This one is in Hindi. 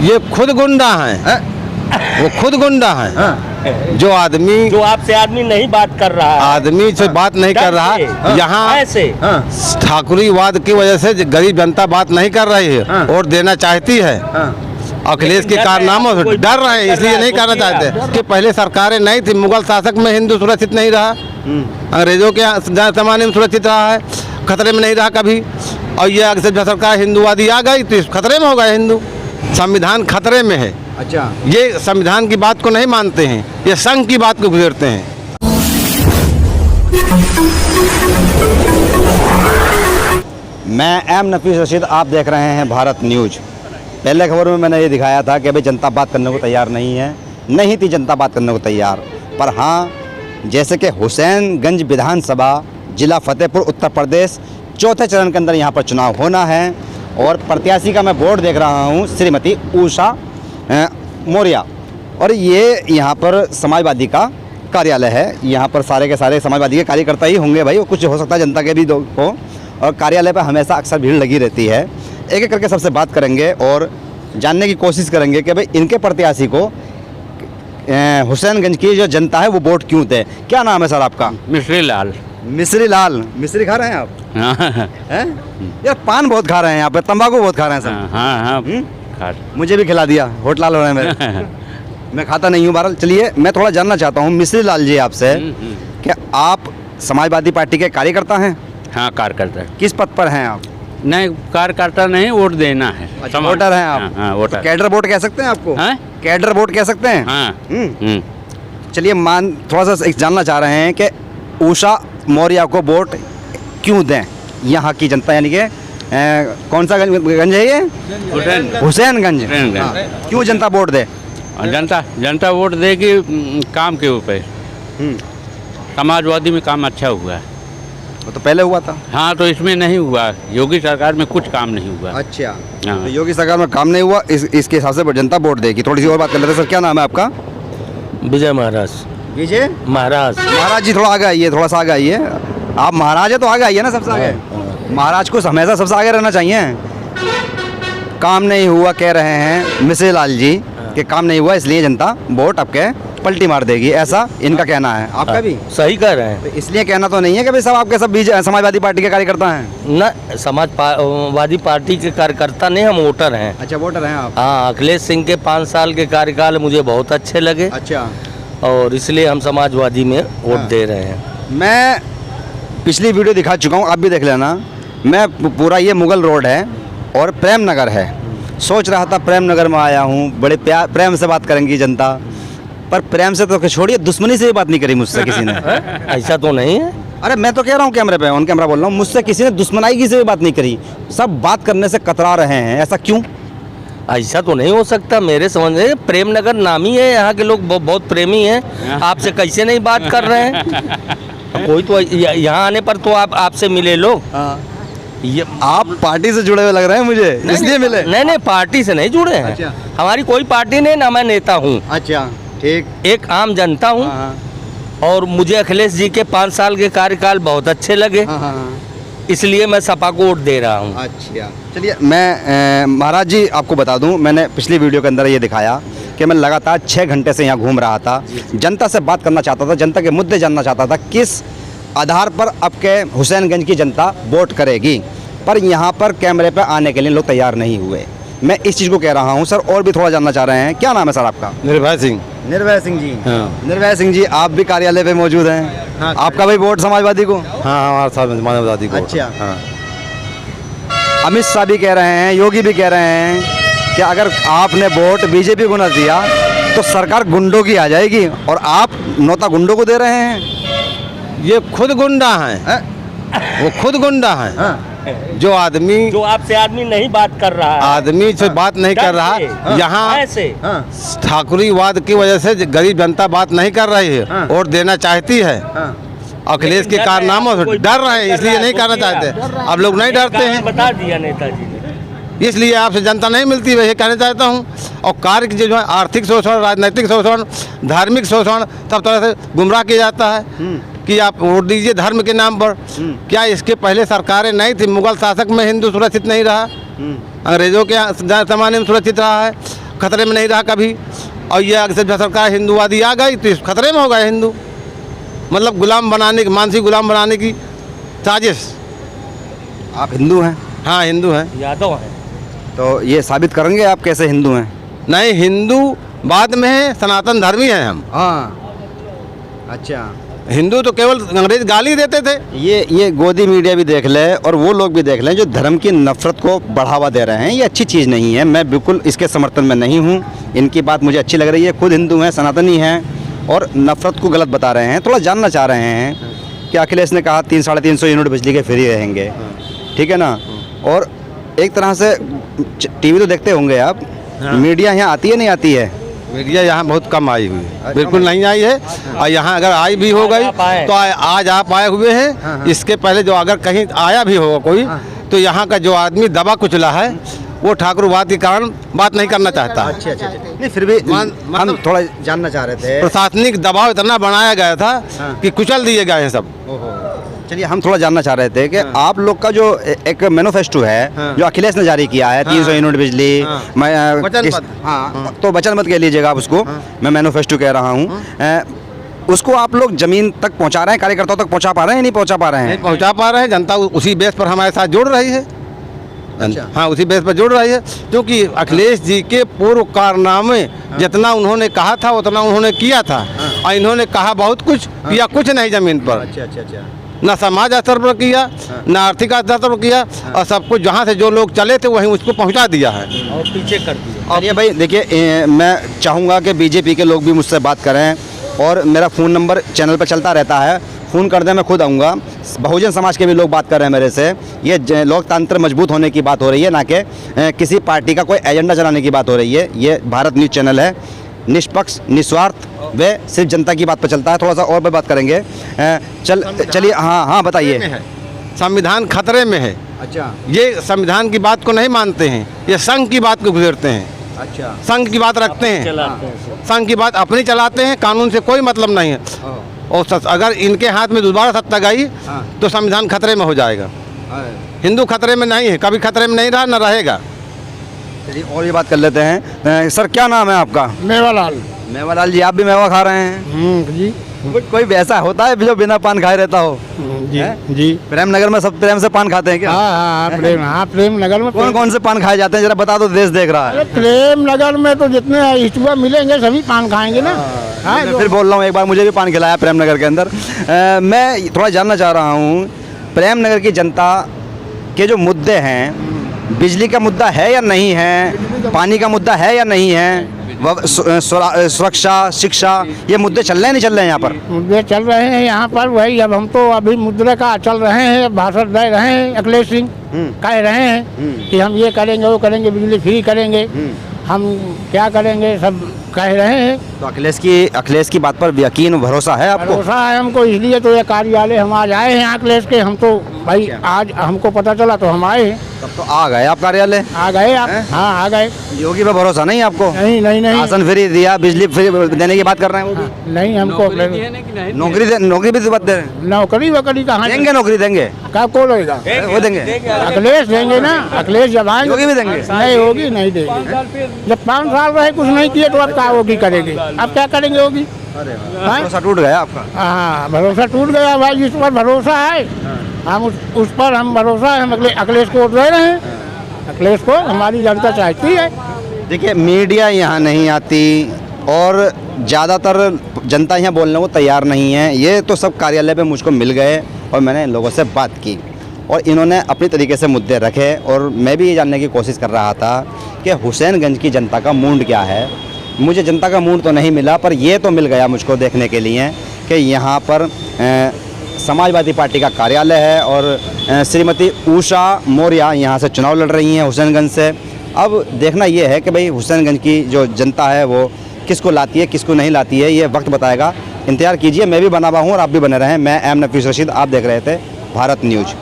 ये खुद गुंडा हैं, वो खुद गुंडा हैं। जो आदमी जो आपसे आदमी नहीं बात कर रहा है, आदमी से बात नहीं कर रहा, यहाँ ऐसे ठाकुरीवाद की वजह से गरीब जनता बात नहीं कर रही है, वोट देना चाहती है। अखिलेश के कारनामों से डर रहे हैं, इसलिए नहीं करना चाहते कि पहले सरकारें नहीं थी, मुगल शासक में हिंदू सुरक्षित नहीं रहा, अंग्रेजों के जमाने में सुरक्षित रहा है, खतरे में नहीं रहा कभी। और ये अगर सरकार हिंदूवादी आ गई तो खतरे में हो गए हिंदू, संविधान खतरे में है। अच्छा, ये संविधान की बात को नहीं मानते हैं, ये संघ की बात को गुजरते हैं। मैं एम नफीस रशीद, आप देख रहे हैं भारत न्यूज। पहले खबर में मैंने ये दिखाया था कि भाई जनता बात करने को तैयार नहीं थी जनता बात करने को तैयार। पर हाँ, जैसे कि हुसैनगंज विधानसभा जिला फतेहपुर उत्तर प्रदेश चौथे चरण के अंदर यहाँ पर चुनाव होना है और प्रत्याशी का मैं बोर्ड देख रहा हूँ श्रीमती उषा मौर्य, और ये यहाँ पर समाजवादी का कार्यालय है। यहाँ पर सारे के सारे समाजवादी के कार्यकर्ता ही होंगे भाई, वो कुछ हो सकता है जनता के भी हो, और कार्यालय पर हमेशा अक्सर भीड़ लगी रहती है। एक एक करके सबसे बात करेंगे और जानने की कोशिश करेंगे कि भाई इनके प्रत्याशी को हुसैनगंज की जो जनता है वो वोट क्यों दे। क्या नाम है सर आपका? मिश्री लाल। मिश्री लाल। मिश्री खा रहे हैं आप? हैं? यार पान बहुत खा रहे हैं यहाँ पे, तंबाकू बहुत खा रहे हैं सर। हाँ खा। मुझे भी खिला दिया, होठ लाल हो रहे हैं मेरे। मैं खाता नहीं हूँ। बहरहाल चलिए, मैं थोड़ा जानना चाहता हूँ मिश्री लाल जी आपसे, क्या आप समाजवादी पार्टी के कार्यकर्ता हैं? हाँ, कार्यकर्ता। किस पद पर हैं आप? नहीं, कार्यकर्ता नहीं, वोट देना है। अच्छा, वोटर हैं आप? हाँ, वोटर। तो कैडर वोट कह सकते हैं आपको? हाँ? कैडर वोट कह सकते हैं? हाँ। चलिए, थोड़ा सा जानना चाह रहे हैं कि उषा मौर्य को वोट क्यों दें यहाँ की जनता, यानी कि कौन सा गंज है ये? हुसैनगंज। क्यों जनता वोट दे? जनता वोट देगी काम के ऊपर। समाजवादी में काम अच्छा हुआ है। वो तो पहले हुआ था। हाँ, तो इसमें नहीं हुआ, योगी सरकार में कुछ काम नहीं हुआ। अच्छा, हाँ। तो योगी सरकार में काम नहीं हुआ, इसके हिसाब से जनता वोट देगी। थोड़ी सी और बात कर लेते हैं। सर, क्या नाम है आपका? विजय महाराज। विजय महाराज। महाराज जी, थोड़ा आगे आइए, थोड़ा सा आगे आइए। आप महाराज है तो आगे आइए ना, सबसे आगे। महाराज को हमेशा सबसे आगे रहना चाहिए। काम नहीं हुआ कह रहे हैं मिश्री लाल जी कि काम नहीं हुआ, इसलिए जनता वोट आपके पलटी मार देगी, ऐसा इनका कहना है। आपका भी सही कह रहे हैं। तो इसलिए कहना तो नहीं है कि भाई सब आपके सब समाजवादी पार्टी के कार्यकर्ता हैं? न, समाजवादी पार्टी के कार्यकर्ता नहीं, हम वोटर हैं। अच्छा, वोटर हैं आप? हाँ, अखिलेश सिंह के 5 साल के कार्यकाल मुझे बहुत अच्छे लगे। अच्छा, और इसलिए हम समाजवादी में वोट दे रहे हैं। मैं पिछली वीडियो दिखा चुका हूँ, आप भी देख लेना। मैं पूरा ये मुगल रोड है और प्रेम नगर है। सोच रहा था प्रेम नगर में आया हूँ, बड़े प्यार प्रेम से बात करेंगी जनता, पर प्रेम से तो छोड़िए, दुश्मनी से भी बात नहीं करी मुझसे किसी ने। ऐसा तो नहीं है। अरे मैं तो कह रहा हूँ कैमरे पे, ऑन कैमरा बोल रहा हूँ, मुझसे किसी ने दुश्मनाई से भी बात नहीं करी। सब बात करने से कतरा रहे हैं, ऐसा क्यों? ऐसा तो नहीं हो सकता मेरे समझ में। प्रेम नगर नामी है, यहाँ के लोग बहुत प्रेमी हैं। आपसे कैसे नहीं बात कर रहे हैं? कोई तो यहाँ आने पर तो आपसे मिले लोग। ये आप पार्टी से जुड़े हुए लग रहे हैं मुझे, इसलिए मिले? नहीं, पार्टी से नहीं जुड़े हैं। अच्छा। हमारी कोई पार्टी नहीं, ना मैं नेता हूँ। अच्छा, ठीक। एक आम जनता हूँ। और मुझे अखिलेश जी के 5 साल के कार्यकाल बहुत अच्छे लगे, इसलिए मैं सपा को वोट दे रहा हूँ। अच्छा, चलिए, मैं महाराज जी आपको बता दूं, मैंने पिछली वीडियो के अंदर ये दिखाया कि मैं लगातार 6 घंटे से यहाँ घूम रहा था, जनता से बात करना चाहता था, जनता के मुद्दे जानना चाहता था, किस आधार पर अब के हुसैनगंज की जनता वोट करेगी। पर यहाँ पर कैमरे पर आने के लिए लोग तैयार नहीं हुए। मैं इस चीज़ को कह रहा हूँ। सर, और भी थोड़ा जानना चाह रहे हैं। क्या नाम है सर आपका? निर्भय सिंह। निर्भय सिंह जी। हाँ। निर्भय सिंह जी, आप भी कार्यालय पे मौजूद हैं। हाँ, आपका भी वोट समाजवादी को? हाँ, हमारे साथ समाजवादी को। अच्छा। हाँ। अमित शाह भी कह रहे हैं, योगी भी कह रहे हैं कि अगर आपने वोट बीजेपी को न दिया तो सरकार गुंडों की आ जाएगी, और आप नौता गुंडों को दे रहे हैं। ये खुद गुंडा हैं, वो खुद गुंडा हैं। जो आदमी जो आपसे आदमी नहीं बात कर रहा है, आदमी से बात नहीं कर रहा, यहाँ ऐसे ठाकुरीवाद की वजह से गरीब जनता बात नहीं कर रही है, वोट देना चाहती है। अखिलेश के कारनामों से डर रहे हैं, इसलिए नहीं करना चाहते। अब लोग नहीं डरते हैं, बता दिया नेताजी ने। इसलिए आपसे जनता नहीं मिलती, वही कहना चाहता हूँ। और कार्य की जो है आर्थिक शोषण, राजनीतिक शोषण, धार्मिक शोषण, सब तरह से गुमराह किया जाता है कि आप वोट दीजिए धर्म के नाम पर। क्या इसके पहले सरकारें नहीं थी, मुगल शासक में हिंदू सुरक्षित नहीं रहा, अंग्रेजों के जमाने में सुरक्षित रहा है, खतरे में नहीं रहा कभी। और ये अगर जब सरकार हिंदूवादी आ गई तो खतरे में हो गए हिंदू, मतलब गुलाम बनाने की, मानसिक गुलाम बनाने की साजिश। आप हिंदू हैं? हाँ हिंदू हैं। यादव है। तो ये साबित करेंगे आप कैसे हिंदू हैं? नहीं, हिंदू बाद में है, सनातन धर्मी हैं हम। हाँ, अच्छा। हिंदू तो केवल अंग्रेज गाली देते थे। ये गोदी मीडिया भी देख ले और वो लोग भी देख लें जो धर्म की नफरत को बढ़ावा दे रहे हैं, ये अच्छी चीज़ नहीं है। मैं बिल्कुल इसके समर्थन में नहीं हूँ। इनकी बात मुझे अच्छी लग रही है। खुद हिंदू हैं, सनातनी हैं और नफरत को गलत बता रहे हैं। थोड़ा जानना चाह रहे हैं कि अखिलेश ने कहा 300-350 यूनिट बिजली के फ्री रहेंगे, ठीक है ना। और एक तरह से टीवी तो देखते होंगे आप, मीडिया यहाँ आती है नहीं आती है? मीडिया यहाँ बहुत कम आई हुई है, बिल्कुल नहीं आई है। और यहाँ अगर आई भी हो गई तो आज आप आए हुए हैं। इसके पहले जो अगर कहीं आया भी होगा कोई, तो यहाँ का जो आदमी दबा कुचला है वो ठाकुरवाद के कारण बात नहीं करना चाहता। अच्छा। नहीं, फिर भी हम थोड़ा जानना चाह रहे थे। प्रशासनिक दबाव इतना बनाया गया था कि कुचल दिए गए हैं सब। चलिए, हम थोड़ा जानना चाह रहे थे कि आप लोग का जो एक मैनिफेस्टो है जो अखिलेश ने जारी किया है, 300 यूनिट बिजली, हाँ, तो वचन मत कह लीजिएगा आप उसको, मैं मैनिफेस्टो कह रहा हूँ। उसको आप लोग जमीन तक पहुँचा रहे हैं, कार्यकर्ताओं तक पहुँचा पा रहे हैं, नहीं पहुँचा पा रहे हैं? नहीं पहुँचा पा रहे हैं। जनता उसी बेस पर हमारे साथ जुड़ रही है। हाँ, उसी बेस पर जुड़ रही है, क्योंकि अखिलेश जी के पूर्व कारनामे जितना उन्होंने कहा था उतना उन्होंने किया था। और इन्होंने कहा बहुत कुछ, किया कुछ नहीं जमीन पर। अच्छा। ना समाज स्तर पर किया, ना आर्थिक स्तर पर किया, और सब कुछ जहाँ से जो लोग चले थे वहीं उसको पहुँचा दिया है और पीछे कर दिया। और ये भाई देखिए, मैं चाहूँगा कि बीजेपी के लोग भी मुझसे बात करें और मेरा फ़ोन नंबर चैनल पर चलता रहता है, फ़ोन कर दें, मैं खुद आऊँगा। बहुजन समाज के भी लोग बात कर रहे हैं मेरे से। ये लोकतंत्र मजबूत होने की बात हो रही है, ना कि किसी पार्टी का कोई एजेंडा चलाने की बात हो रही है। ये भारत न्यूज़ चैनल है, निष्पक्ष, निस्वार्थ व सिर्फ जनता की बात पर चलता है। थोड़ा सा और भी बात करेंगे। चलिए, हाँ बताइए। संविधान खतरे में है। अच्छा। ये संविधान की बात को नहीं मानते हैं, ये संघ की बात को गुजरते हैं। अच्छा। संघ की बात रखते हैं, संघ की बात अपनी चलाते हैं, कानून से कोई मतलब नहीं है। और अगर इनके हाथ में दोबारा सत्ता गई तो संविधान खतरे में हो जाएगा। हिंदू खतरे में नहीं है, कभी खतरे में नहीं रहा, न रहेगा। चलिए, और ये बात कर लेते हैं। सर, क्या नाम है आपका? मेवालाल। मेवालाल जी, आप भी मेवा खा रहे हैं? जी। कोई वैसा होता है जो बिना पान खाए रहता हो? जी। प्रेम नगर में सब प्रेम से पान खाते हैं क्या? हाँ, प्रेम नगर में कौन कौन से पान खाए जाते हैं, जरा बता दो, देश देख रहा है। प्रेम नगर में तो जितने इष्टुआ मिलेंगे सभी पान खाएंगे ना। मैं फिर बोल रहा हूँ, एक बार मुझे भी पान खिलाया प्रेम नगर के अंदर। मैं थोड़ा जानना चाह रहा हूँ, प्रेम नगर की जनता के जो मुद्दे हैं, बिजली का मुद्दा है या नहीं है, पानी का मुद्दा है या नहीं है, सुरक्षा, शिक्षा, ये मुद्दे चल रहे हैं नहीं चल रहे हैं यहाँ पर? मुद्दे चल रहे हैं यहाँ पर। वही अब हम तो अभी मुद्दे का चल रहे हैं, भाषण दे रहे हैं। अखिलेश सिंह कह रहे हैं कि हम ये करेंगे, वो करेंगे, बिजली फ्री करेंगे, हम क्या करेंगे, सब कह रहे हैं। तो अखिलेश की बात पर यकीन भरोसा है आपको? भरोसा है हमको, इसलिए तो ये कार्यालय हम आज आए हैं अखिलेश के। हम तो भाई आज हमको पता चला तो हम आए हैं। तब तो आ गए आप कार्यालय? आ गए आप? हाँ, आ गए। योगी पे भरोसा नहीं आपको? नहीं। राशन फ्री दिया, बिजली फ्री देने की बात कर रहे हैं वो भी? नहीं, हमको नौकरी भी तो बात दे रहे हैं। नौकरी वकरी कहाँ देंगे? नौकरी देंगे? क्या को लेगा? वो देंगे? अखिलेश देंगे ना। अखिलेश जब आएंगे। योगी भी देंगे? नहीं, होगी नहीं देंगे। जब 5 साल रहे कुछ नहीं किए तो अब क्या होगी करेंगे? अब क्या करेंगे होगी? भरोसा टूट गया आपका? हाँ, भरोसा टूट गया भाई। जिस पर भरोसा है हम उस पर हम भरोसा है। हम अखिलेश को वोट दे रहे हैं। अखिलेश को हमारी जनता चाहती है। देखिए, मीडिया यहाँ नहीं आती और ज़्यादातर जनता यहाँ बोलने को तैयार नहीं है। ये तो सब कार्यालय पे मुझको मिल गए और मैंने इन लोगों से बात की और इन्होंने अपनी तरीके से मुद्दे रखे। और मैं भी ये जानने की कोशिश कर रहा था कि हुसैनगंज की जनता का मूड क्या है। मुझे जनता का मूड तो नहीं मिला, पर ये तो मिल गया मुझको देखने के लिए कि यहाँ पर समाजवादी पार्टी का कार्यालय है और श्रीमती उषा मौर्य यहाँ से चुनाव लड़ रही हैं हुसैनगंज से। अब देखना ये है कि भाई हुसैनगंज की जो जनता है वो किसको लाती है, किसको नहीं लाती है, ये वक्त बताएगा। इंतजार कीजिए, मैं भी बना हुआ हूँ और आप भी बने रहें। मैं एम नफीस रशीद, आप देख रहे थे भारत न्यूज़।